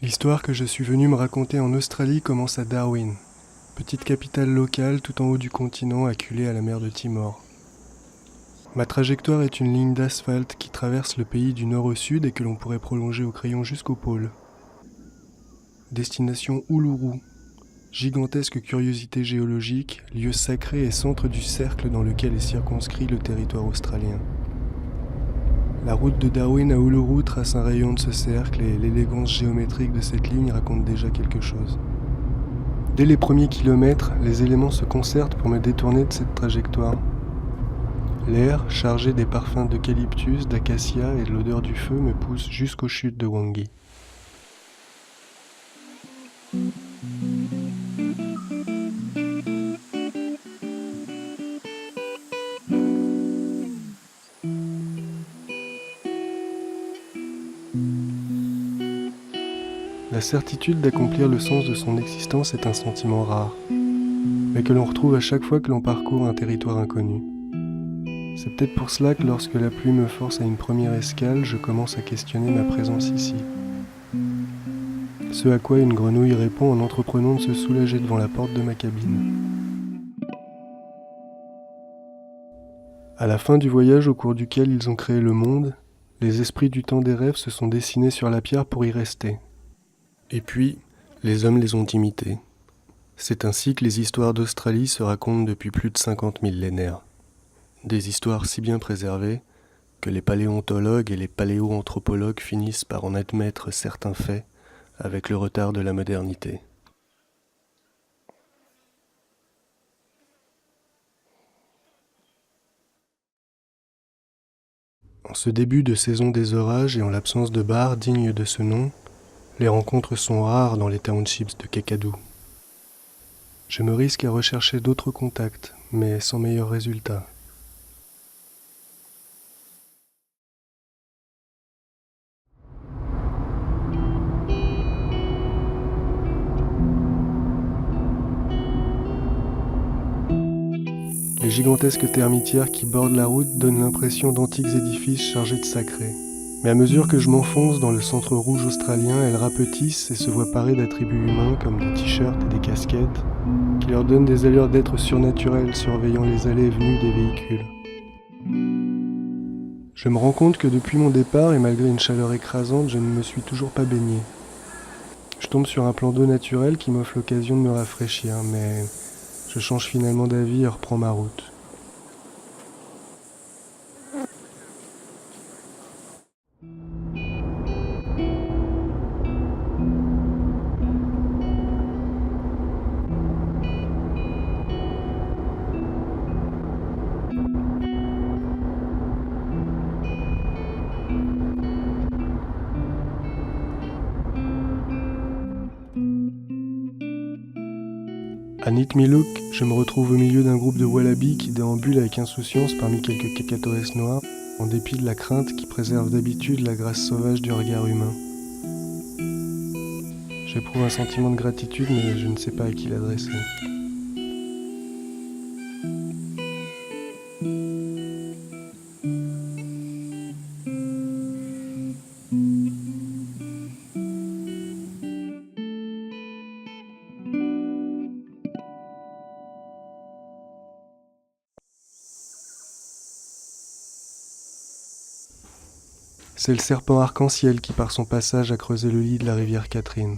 L'histoire que je suis venu me raconter en Australie commence à Darwin, petite capitale locale tout en haut du continent acculée à la mer de Timor. Ma trajectoire est une ligne d'asphalte qui traverse le pays du nord au sud et que l'on pourrait prolonger au crayon jusqu'au pôle. Destination Uluru, gigantesque curiosité géologique, lieu sacré et centre du cercle dans lequel est circonscrit le territoire australien. La route de Darwin à Uluru trace un rayon de ce cercle et l'élégance géométrique de cette ligne raconte déjà quelque chose. Dès les premiers kilomètres, les éléments se concertent pour me détourner de cette trajectoire. L'air, chargé des parfums d'eucalyptus, d'acacia et de l'odeur du feu, me pousse jusqu'aux chutes de Wangi. La certitude d'accomplir le sens de son existence est un sentiment rare, mais que l'on retrouve à chaque fois que l'on parcourt un territoire inconnu. C'est peut-être pour cela que lorsque la pluie me force à une première escale, je commence à questionner ma présence ici. Ce à quoi une grenouille répond en entreprenant de se soulager devant la porte de ma cabine. À la fin du voyage au cours duquel ils ont créé le monde, les esprits du temps des rêves se sont dessinés sur la pierre pour y rester. Et puis, les hommes les ont imités. C'est ainsi que les histoires d'Australie se racontent depuis plus de 50 millénaires. Des histoires si bien préservées que les paléontologues et les paléoanthropologues finissent par en admettre certains faits avec le retard de la modernité. En ce début de saison des orages et en l'absence de bars dignes de ce nom, les rencontres sont rares dans les townships de Kakadu. Je me risque à rechercher d'autres contacts, mais sans meilleur résultat. Les gigantesques termitières qui bordent la route donnent l'impression d'antiques édifices chargés de sacré. Mais à mesure que je m'enfonce dans le centre rouge australien, elles rapetissent et se voient parées d'attributs humains comme des t-shirts et des casquettes, qui leur donnent des allures d'êtres surnaturels surveillant les allées et venues des véhicules. Je me rends compte que depuis mon départ et malgré une chaleur écrasante, je ne me suis toujours pas baigné. Je tombe sur un plan d'eau naturel qui m'offre l'occasion de me rafraîchir, mais je change finalement d'avis et reprends ma route. À Nitmiluk, je me retrouve au milieu d'un groupe de wallabies qui déambulent avec insouciance parmi quelques cacatoès noirs, en dépit de la crainte qui préserve d'habitude la grâce sauvage du regard humain. J'éprouve un sentiment de gratitude, mais je ne sais pas à qui l'adresser. C'est le serpent arc-en-ciel qui par son passage a creusé le lit de la rivière Catherine.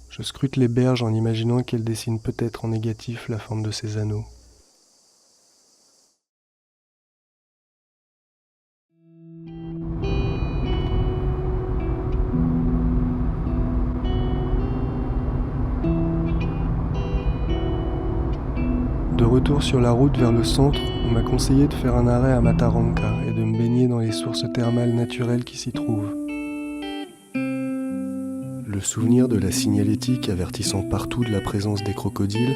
Je scrute les berges en imaginant qu'elles dessinent peut-être en négatif la forme de ses anneaux. De retour sur la route vers le centre, on m'a conseillé de faire un arrêt à Mataranka et de me baigner dans les sources thermales naturelles qui s'y trouvent. Le souvenir de la signalétique avertissant partout de la présence des crocodiles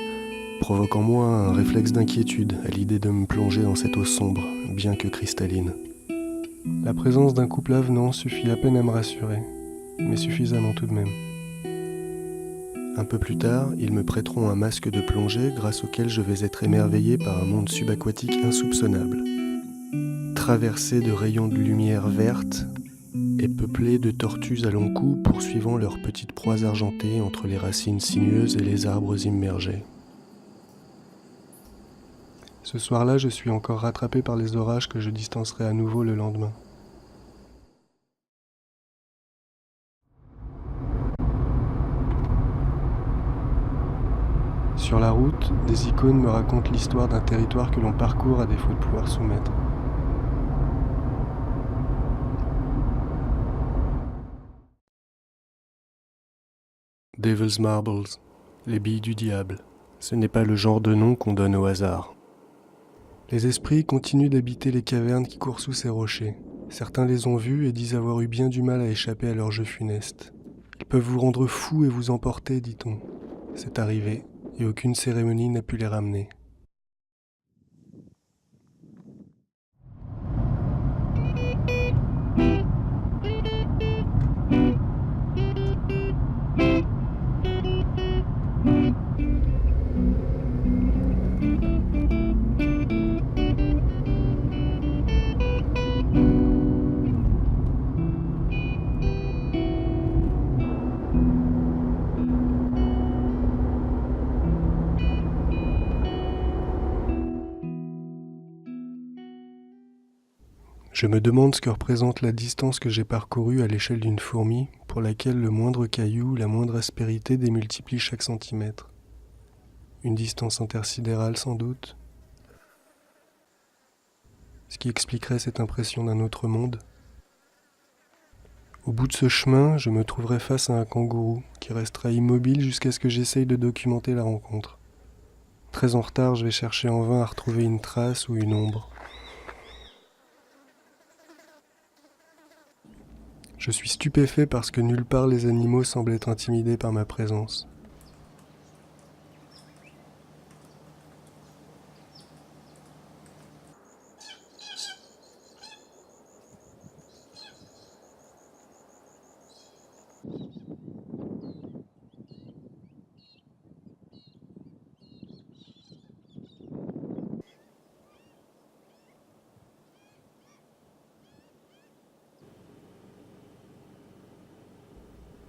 provoque en moi un réflexe d'inquiétude à l'idée de me plonger dans cette eau sombre, bien que cristalline. La présence d'un couple avenant suffit à peine à me rassurer, mais suffisamment tout de même. Un peu plus tard, ils me prêteront un masque de plongée grâce auquel je vais être émerveillé par un monde subaquatique insoupçonnable. Traversé de rayons de lumière verte, est peuplée de tortues à long cou poursuivant leurs petites proies argentées entre les racines sinueuses et les arbres immergés. Ce soir-là, je suis encore rattrapé par les orages que je distancerai à nouveau le lendemain. Sur la route, des icônes me racontent l'histoire d'un territoire que l'on parcourt à défaut de pouvoir soumettre. Devil's Marbles, les billes du diable. Ce n'est pas le genre de nom qu'on donne au hasard. Les esprits continuent d'habiter les cavernes qui courent sous ces rochers. Certains les ont vus et disent avoir eu bien du mal à échapper à leur jeu funeste. Ils peuvent vous rendre fou et vous emporter, dit-on. C'est arrivé, et aucune cérémonie n'a pu les ramener. Je me demande ce que représente la distance que j'ai parcourue à l'échelle d'une fourmi, pour laquelle le moindre caillou, la moindre aspérité démultiplie chaque centimètre. Une distance intersidérale sans doute, ce qui expliquerait cette impression d'un autre monde. Au bout de ce chemin, je me trouverai face à un kangourou qui restera immobile jusqu'à ce que j'essaye de documenter la rencontre. Très en retard, je vais chercher en vain à retrouver une trace ou une ombre. Je suis stupéfait parce que nulle part les animaux semblent être intimidés par ma présence.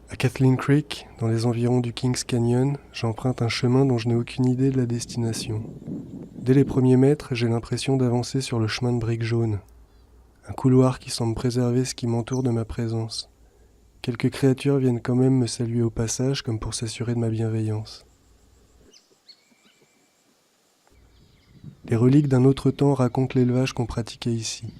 À Kathleen Creek, dans les environs du Kings Canyon, j'emprunte un chemin dont je n'ai aucune idée de la destination. Dès les premiers mètres, j'ai l'impression d'avancer sur le chemin de briques jaunes. Un couloir qui semble préserver ce qui m'entoure de ma présence. Quelques créatures viennent quand même me saluer au passage comme pour s'assurer de ma bienveillance. Les reliques d'un autre temps racontent l'élevage qu'on pratiquait ici.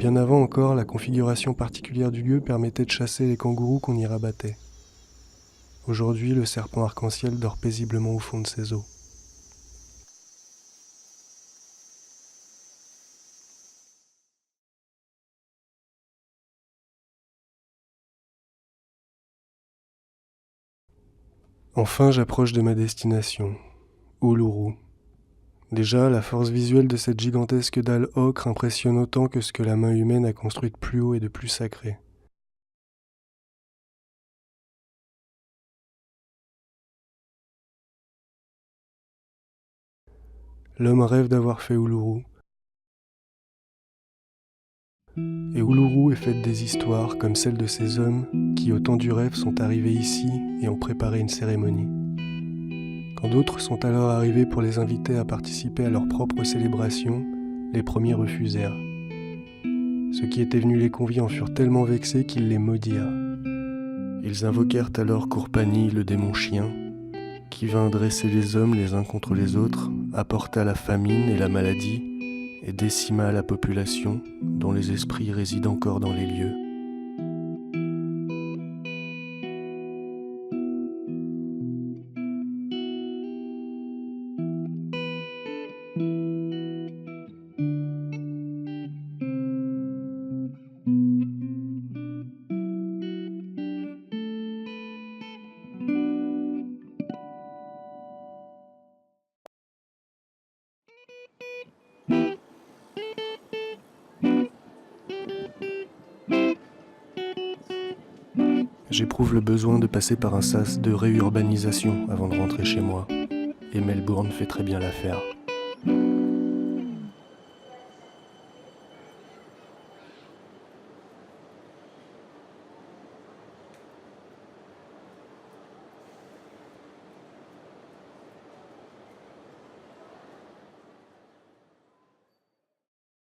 Bien avant encore, la configuration particulière du lieu permettait de chasser les kangourous qu'on y rabattait. Aujourd'hui, le serpent arc-en-ciel dort paisiblement au fond de ses eaux. Enfin, j'approche de ma destination, Uluru. Déjà, la force visuelle de cette gigantesque dalle ocre impressionne autant que ce que la main humaine a construit de plus haut et de plus sacré. L'homme rêve d'avoir fait Uluru. Et Uluru est faite des histoires comme celle de ces hommes qui, au temps du rêve, sont arrivés ici et ont préparé une cérémonie. Quand d'autres sont alors arrivés pour les inviter à participer à leur propre célébration, les premiers refusèrent. Ceux qui étaient venus les convier en furent tellement vexés qu'ils les maudirent. Ils invoquèrent alors Kourpani, le démon chien, qui vint dresser les hommes les uns contre les autres, apporta la famine et la maladie, et décima la population, dont les esprits résident encore dans les lieux. J'éprouve le besoin de passer par un sas de réurbanisation avant de rentrer chez moi. Et Melbourne fait très bien l'affaire.